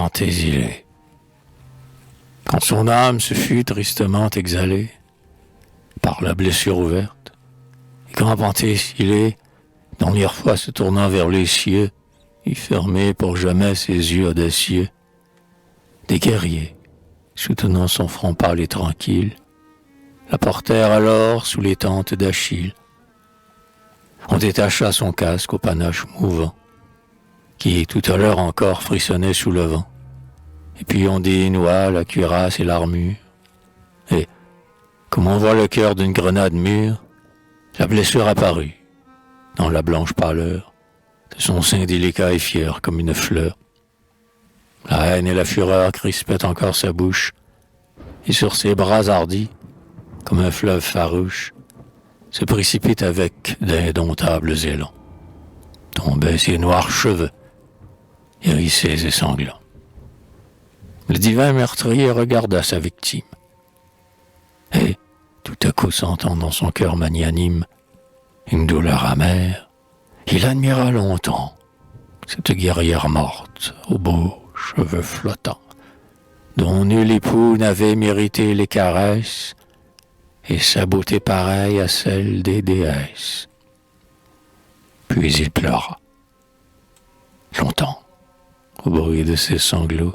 Antésilée. Quand son âme se fut tristement exhalée par la blessure ouverte, et quand Antésilée, dernière fois se tournant vers les cieux, y fermait pour jamais ses yeux audacieux, des guerriers, soutenant son front pâle et tranquille, la portèrent alors sous les tentes d'Achille. On détacha son casque au panache mouvant, qui tout à l'heure encore frissonnait sous le vent. Et puis on dénoua la cuirasse et l'armure. Et, comme on voit le cœur d'une grenade mûre, la blessure apparut, dans la blanche pâleur de son sein délicat et fier comme une fleur. La haine et la fureur crispaient encore sa bouche, et sur ses bras hardis, comme un fleuve farouche, se précipite avec d'indomptables élans. Tombaient ses noirs cheveux, hérissés et sanglants. Le divin meurtrier regarda sa victime, et, tout à coup sentant dans son cœur magnanime une douleur amère, il admira longtemps cette guerrière morte aux beaux cheveux flottants, dont nul époux n'avait mérité les caresses, et sa beauté pareille à celle des déesses. Puis il pleura, longtemps, au bruit de ses sanglots.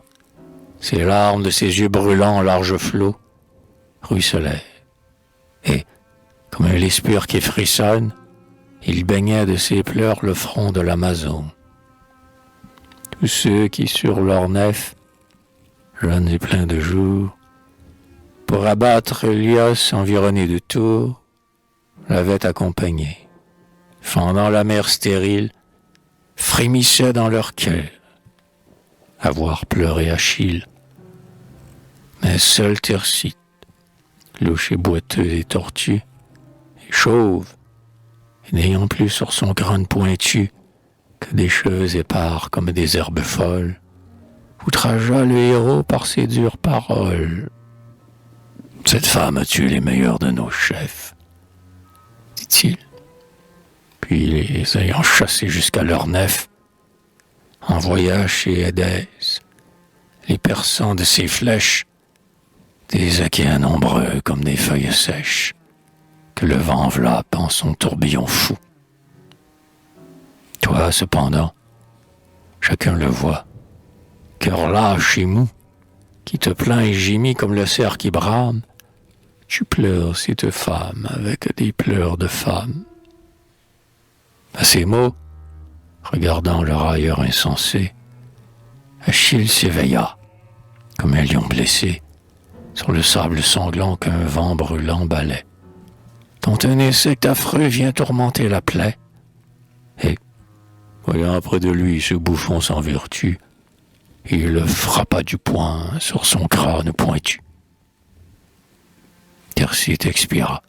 Ses larmes de ses yeux brûlants en large flot ruisselaient, et, comme un lys qui frissonne, il baignait de ses pleurs le front de l'Amazone. Tous ceux qui sur leur nef, jeunes et pleins de jour, pour abattre Hélios environné de tours, l'avaient accompagné, fendant la mer stérile, frémissaient dans leur cœur à voir pleurer Achille. Mais seul Thersites, louche boiteux et tortue, et chauve, et n'ayant plus sur son crâne pointu que des cheveux épars comme des herbes folles, outragea le héros par ses dures paroles. « Cette femme a tué les meilleurs de nos chefs, dit-il. Puis les ayant chassés jusqu'à leur nef, envoya chez Édès les perçants de ses flèches, des Achéens nombreux comme des feuilles sèches, que le vent enveloppe en son tourbillon fou. Toi, cependant, chacun le voit, cœur lâche et mou, qui te plaint et gémit comme le cerf qui brame, tu pleures cette femme avec des pleurs de femme. À ces mots, regardant le railleur insensé, Achille s'éveilla, comme un lion blessé, sur le sable sanglant qu'un vent brûlant balait, dont un insecte affreux vient tourmenter la plaie. Et, voyant près de lui ce bouffon sans vertu, il le frappa du poing sur son crâne pointu. Thersites expira,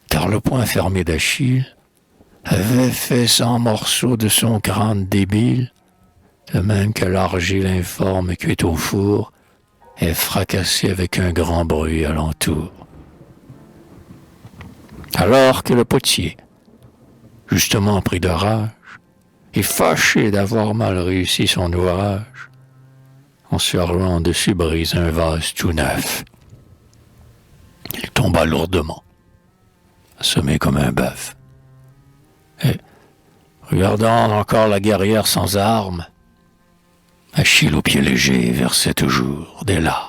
car le poing fermé d'Achille avait fait 100 morceaux de son crâne débile, de même que l'argile informe cuite au four est fracassée avec un grand bruit alentour. Alors que le potier, justement pris de rage, et fâché d'avoir mal réussi son ouvrage, en se hurlant dessus brise un vase tout neuf. Il tomba lourdement, assommé comme un bœuf. Et, regardant encore la guerrière sans armes, Achille aux pieds légers versait toujours des larmes.